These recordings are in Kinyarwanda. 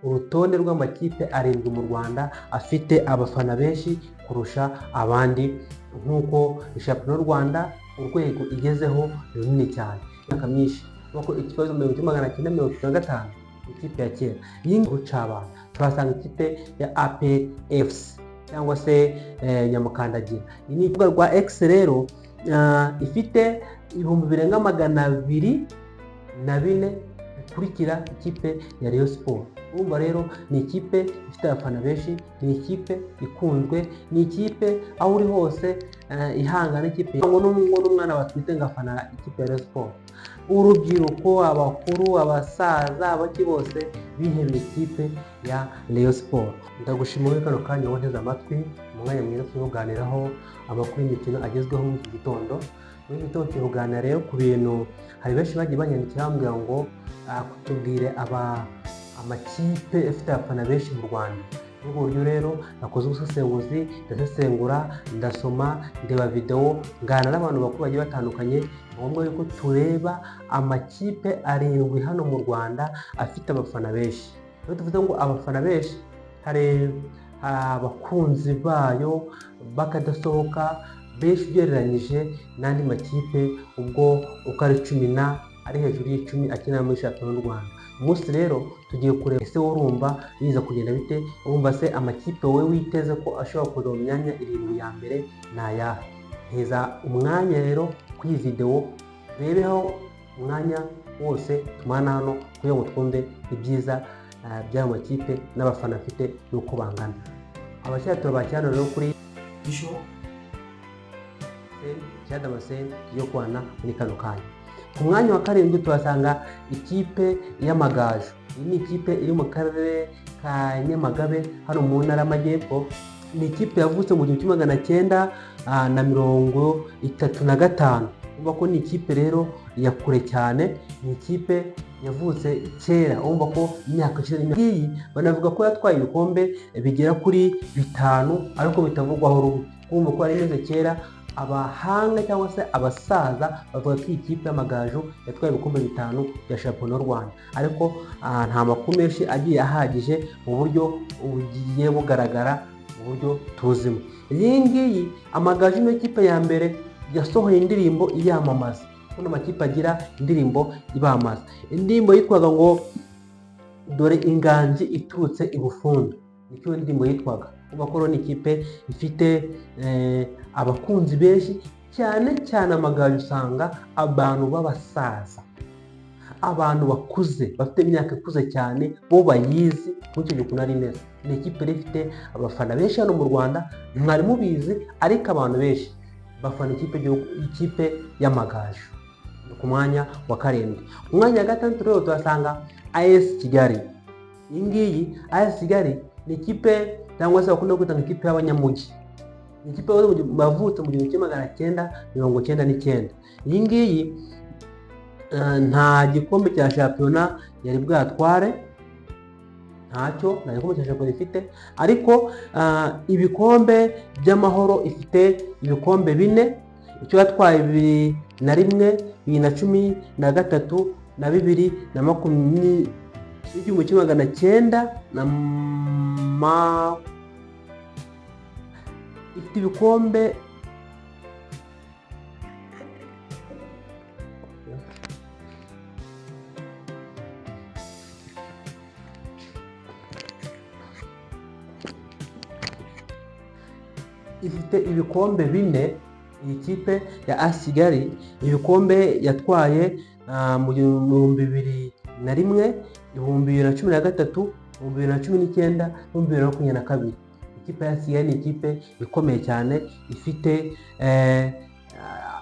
urutonde rw'amakipe arindwi mu Rwanda afite abafana benshi kurusha abandi, nk'uko shampiyona y'u Rwanda urwego igezeho runini cyane. Imyaka myinshi nk'uko ikibazo 1995 ikipe ya kera y'Urucabana turasanga ikipe ya APFC cyangwa se Nyamukandagira. Iyi ni ikibuga rwa X rero ifite 224,000 bikurikira ikipe ya Rayon Sport. Urumva rero ni ikipe ifite abafana benshi, ni ikipe ikunzwe, ni ikipe aho uri hose ihangana ikipe ngo n'umwana batwite ngafana ikipe ya Rayon Sport. Urubyiruko, abakuru, abasaza, abaki bose bihebeye ikipe ya Rayon Sport. Ndagushimira kano kanya wonteze amatwi umwanya mwiza tuganiraho amakuru y'imikino agezweho mu gitondo. Muri gitondo tuganira rero ku bintu hari benshi bagiye banyandikira bambwira ngo kutubwire amakipe afite abafana benshi mu Rwanda. Ubwo buryo rero nakoze ubusesenguzi, ndasesengura, ndasoma, ndeba video, ngana n'abantu bakuru bagiye batandukanye, ngombwa yuko tureba amakipe arindwi hano mu Rwanda afite abafana benshi. Rero tuvuze ngo abafana benshi, hari abakunzi bayo bakadasohoka benshi ugereranyije n'andi makipe ubwo uko ari 10 ari hejuru y'10 akinira muri shampiyona y'u Rwanda. Umunsi rero tugiye kureba ese urumva biza kugenda bite, urumva se amakipe wowe witeze ko ashobora kuza mu myanya 7 ya mbere naya. Heza umwanya rero kuri video rebeho umwanya wose tumana hano kugira ngo twumve ibyiza by'aya makipe n'abafana afite nuko bangana. Abashyira bakirana rero kuri isho cyadamase yo kwana muri kano kanya. Ku mwanya wa karindwi tuhasanga ikipe y'Amagaju. Iyi ni ikipe iri mu karere ka Nyamagabe hano mu ntara y'Amajyepfo. Ni ikipe yavutse mu 1935. Urumva ko ni ikipe rero ya kure cyane, ni ikipe yavutse kera. Urumva ko imyaka iyi banavuga ko yatwaye ibikombe bigera kuri 5 ariko bitavugwaho rumwe. Urumva ko ari neza kera. Abahanga cyangwa se abasaza bavuga ko ikipe y'Amagaju yatwaye ibikombe 5 bya shampiyona y'u Rwanda, ariko nta makuru menshi agiye ahagije mu buryo bugiye bugaragara mu buryo tuzimo. Iyi ngiyi Amagaju ni ikipe ya mbere yasohoye indirimbo iyamamaza. Kuno makipe agira indirimbo ibamaza. Indirimbo yitwaga ngo dore inganji iturutse ibufundu, nicyo indirimbo yitwaga. Ubakoro ni ikipe ifite abakunzi benshi cyane cyane. Amagaju usanga abantu b'abasaza, abantu bakuze bafite imyaka ikuze cyane bo bayizi nk'icyo gihe ari neza. Ni ikipe ifite abafana benshi hano mu Rwanda, mwari mubizi, ariko abantu benshi bafana ikipe y'Amagaju. Ku mwanya wa karindwi. Ku mwanya wa gatandatu rero tuhasanga AS Kigali. Iyi ngiyi AS Kigali ni ikipe cyangwa se bakunda kwita ikipe y'Abanyamujyi. Ni ikipe bavutse mu 1999. Iyi ngiyi nta gikombe cya shampiyona yari bwatware, ntacyo nta gikombe cya shampiyona ifite, ariko ibikombe by'amahoro ifite ibikombe 4. Icyo yatwaye 2001, 2013 na 2010 ifite ibikombe ifite ibikombe 4. Iyi kipe ya AS Kigali ibikombe yatwaye mu 2001, 2013, 2019, 2022. Ikipe ya Kigali ni ikipe ikomeye cyane, ifite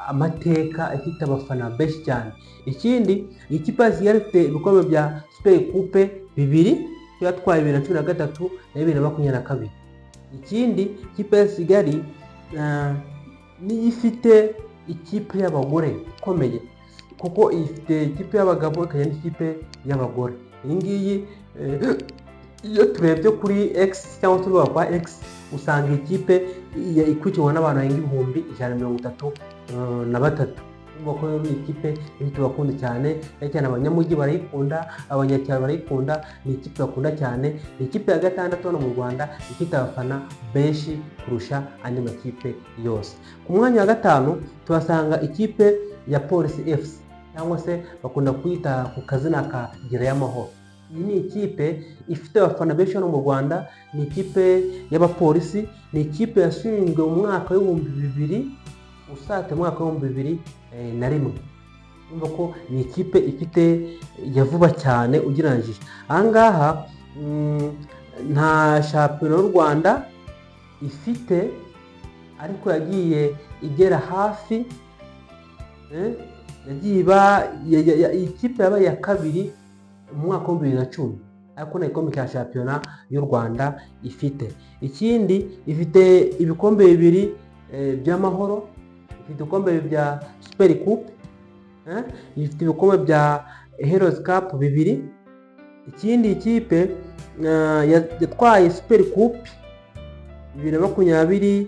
amateka, ifite abafana benshi cyane. Ikindi ikipe ya Kigali ifite ibikombe bya Super Coupe 2 yatwaye 2013 na 2022. Ikindi ikipe ya Kigali ni ifite ikipe y'abagore ikomeye, kuko ifite ikipe y'abagabo kandi ikipe y'abagore. Iyi ngiyi iyo turebye kuri X cyangwa turuba kwa X usanga ikipe ikurikiwe n'abantu 1,133. urumva ko rero ni ikipe ifite abakunzi cyane cyane abanyamujyi barayikunda, abanyacyaro barayikunda, ni ikipe bakunda cyane, ni ikipe ya gatandatu hano mu Rwanda ifite abafana benshi kurusha andi makipe yose. Ku mwanya wa gatanu tuhasanga ikipe ya Police FC cyangwa se bakunda kwita ku kazina ka Gerayo Amahoro. Iyi ni ikipe ifite abafana benshi hano mu Rwanda, ni ikipe y'abapolisi, ni ikipe yashinzwe mu mwaka w'2000 usate mu mwaka w'2001. Urumva ko ni ikipe ifite ya vuba cyane ugereranyije. Aha ngaha nta shampiyona y'u Rwanda ifite, ariko yagiye igera hafi, yagiye iba ikipe yabaye ya kabiri mu mwaka wa 2010, ariko nta gikombe cya shampiyona y'u Rwanda ifite. Ikindi ifite ibikombe bibiri by'amahoro, ifite ibikombe bya Super Coupe, ifite ibikombe bya Heroes Cup bibiri. Ikindi ikipe yatwaye Super Coupe 2024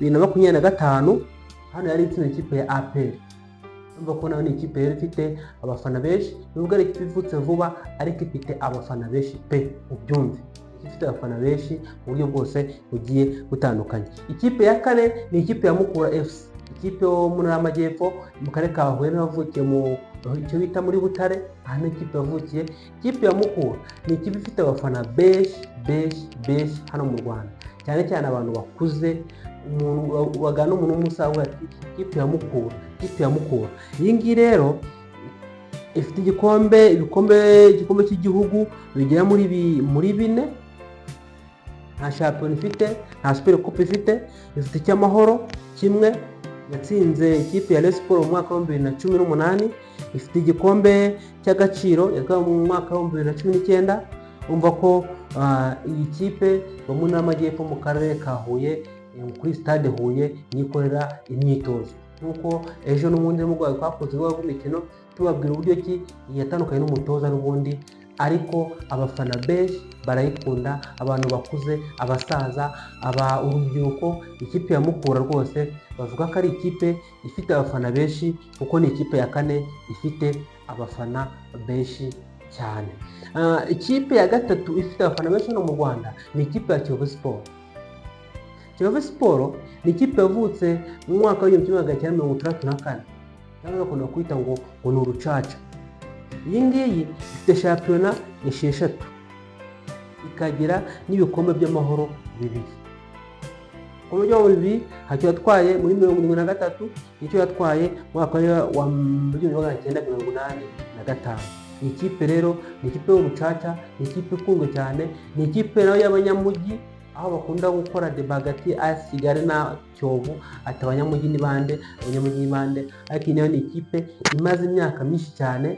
2025, hano yari itsinda ikipe ya APR. Urumva ko nayo ni ikipe yari ifite abafana benshi, nubwo ari ikipe ivutse vuba ariko ifite abafana benshi pe, ubyumve, ifite abafana benshi mu buryo bwose bugiye butandukanye. Ikipe ya kane ni ikipe ya Mukura FC, ikipe yo mu Ntara y'Amajyepfo mu karere ka Huye, yavukiye mu icyo bita muri Butare. Aha ni ikipe yavukiye. Ikipe ya Mukura ni ikipe ifite abafana benshi hano mu Rwanda, cyane cyane abantu bakuze, umuntu wagana umuntu w'umusaza ati ikipe ya Mukura. Iyi ngiyi rero ifite igikombe cy'igihugu bigera muri bine. Nta shampiyona ifite, nta Super Coupe ifite, ifite icy'amahoro kimwe yatsinze ikipe ya Rayon Sports mu mwaka wa 2018, ifite igikombe cy'agaciro yatwaye mu mwaka wa 2019. Umva ko iyi kipe yo mu Ntara y'Amajyepfo mu karere ka Huye, kuri stade Huye nikorera imyitozo. Nkuko ejo n'ubundi mu Rwanda twakoze rw'imikino tubabwira uburyo ki yatandukanye n'umutoza n'ubundi, ariko abafana benshi barayikunda, abantu bakuze, abasaza, urubyiruko. Ikipe ya Mukura rwose bavuga ko ari ikipe ifite abafana benshi, kuko ni ikipe ya kane ifite abafana benshi cyane. Ikipe ya gatatu ifite abafana benshi no mu Rwanda ni ikipe ya Kiyovu Sport. Kiyovu Sport ni ikipe yavutse mu mwaka wa 1964, cyangwa bakunda kwita ngo ni urucaca. Iyi ngiyi ifite shampiyona 6, ikagira n'ibikombe by'amahoro 2. Ibikombe by'amahoro 2 hacyo yatwaye muri 1973, icyo yatwaye mu mwaka wa 1985. Iyi kipe rero ni ikipe y'urucaca, ni ikipe ikunzwe cyane, ni ikipe nayo y'abanyamujyi, aho bakunda gukora deba hagati ya Kigali na Kiyovu, ati abanyamujyi ni bande, ariko nayo ni ikipe imaze imyaka myinshi cyane,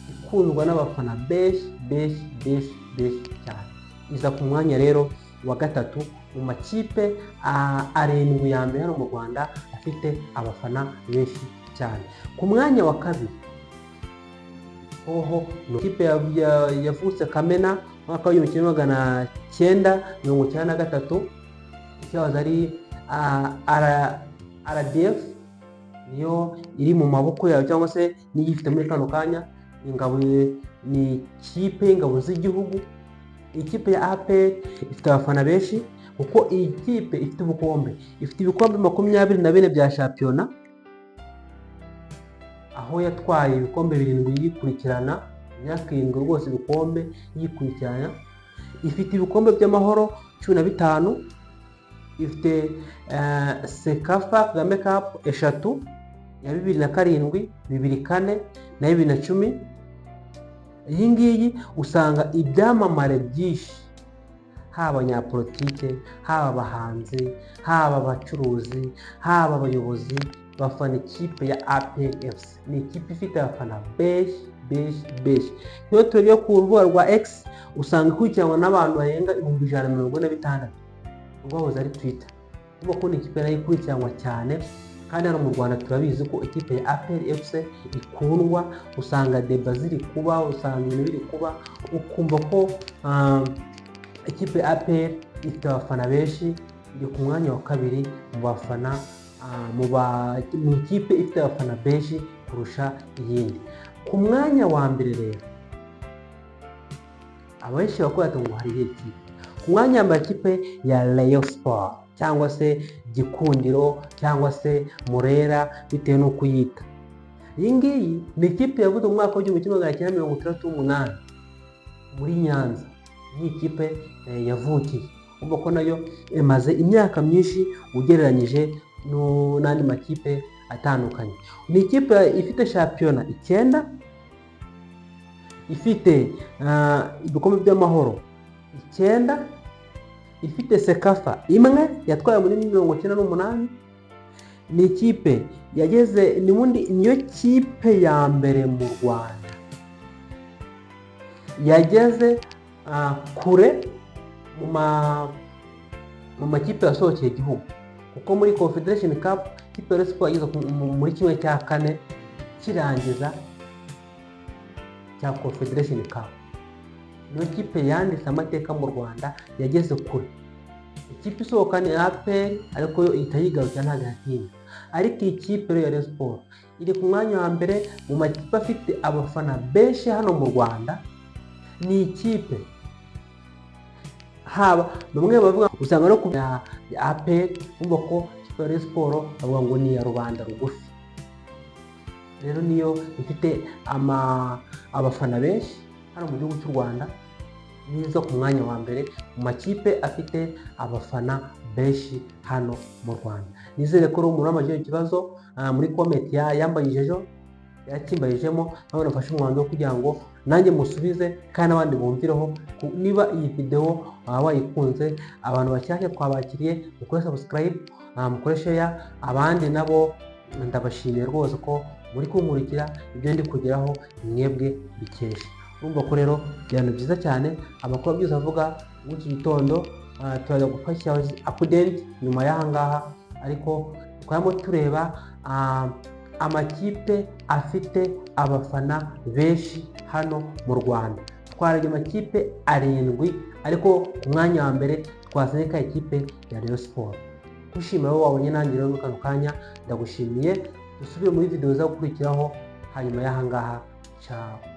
ikundwa n'abafana benshi cyane. Iza ku mwanya rero wa gatatu mu makipe 7 ya mbere hano mu Rwanda afite abafana benshi cyane. Ku mwanya wa kabiri ni ikipe yavutse Kamena mwaka wa 1993, icyahoze ari RDF, niyo iri mu maboko yayo, cyangwa se niyo ifite muri kano kanya ingabo, ni ikipe y'ingabo z'igihugu. Ikipe ya APR ifite abafana benshi, kuko iyi kipe ifite ibikombe 24 bya shampiyona, aho yatwaye ibikombe 7 yikurikirana, imyaka 7 rwose ibikombe yikurikirana. Ifite ibikombe by'amahoro 15, ifite Sekafa Kagame Cup 3 ya 2007, 2004 na 2010. Iyi ngiyi usanga ibyamamare byinshi, haba abanyapolitike, haba abahanzi, haba abacuruzi, haba abayobozi bafana ikipe ya APR FC. Ni ikipe ifite abafana benshi. Iyo turebye ku rubuga rwa X usanga ikurikiranwa n'abantu barenga 146, rwahoze ari Twitter. Ubwo ko ni ikipe nayo ikurikiranwa cyane, kandi hano mu Rwanda turabizi ko ikipe ya APR FC ikundwa, usanga deba ziri kuba, usanga ibintu biri kuba, ukumva ko ikipe ya APR ifite abafana benshi iri ku mwanya wa kabiri mu bafana mu ikipe ifite abafana benshi kurusha iyindi. Ku mwanya wa mbere rero abenshi bakora ngo hari ikipe ku mwanya wa ikipe ya Rayon Sport cyangwa se Gikundiro cyangwa se Murera bitewe n'uko uyita. Iyi ngiyi ni ikipe yavuze mu mwaka w'1968 muri Nyanza. Iyi kipe yavukiye ubwo ko nayo imaze imyaka myinshi ugereranyije n'andi makipe atandukanye. Ni ikipe ifite shampiyona 9, ifite ibikombe by'amahoro 9, ifite Sekafa imwe yatwaye muri 1998. Ni ikipe yageze niyo kipe ya mbere mu Rwanda yageze kure mu makipe yasohokeye igihugu, kuko muri Confederation Cup ikipe ya Rayon Sport yageze muri 1/4 kirangiza cya Confederation Cup. Niyo kipe yanditse amateka mu Rwanda yageze kure. Ikipe isohoka ni APR ariko yo itayigarukira nta gahinda. Ariko ikipe ya Rayon Sport iri ku mwanya wa mbere mu makipe afite abafana benshi hano mu Rwanda. Ni ikipe haba bamwe bavuga usanga no ku ya APR umva ko ikipe ya Rayon Sport bavuga ngo ni ya rubanda rugufi. Rero niyo ifite abafana benshi hano mu gihugu cy'u Rwanda, nizo ku mwanya wa mbere mu makipe afite abafana benshi hano mu Rwanda. Nizere ko umuntu wamaje ikibazo muri comment yambayijejo yakimbayijemo nawe nafashe umwanzuro wo kugira ngo nanjye musubize kandi n'abandi bumvireho. Niba iyi video wayikunze, abantu bashyashya twabakiriye mukore subscribe, mukore share, abandi nabo ndabashimiye rwose ko muri kunkurikira ibyo ndi kugeraho mwebwe bikesha. Urumva ko rero byano byiza cyane amakuru byose avuga muri iki gitondo turaza gufasha update nyuma y'ahangaha, ariko twamo tureba amakipe afite abafana benshi hano mu Rwanda. Twaraje amakipe 7 ariko ku mwanya wa mbere twazanye ka ikipe ya Rayon Sport. Tushimira wowe wabonye nanjye rero kano kanya, ndagushimiye. Dusubire muri video za gukurikiraho hanyuma y'ahangaha. Ciao.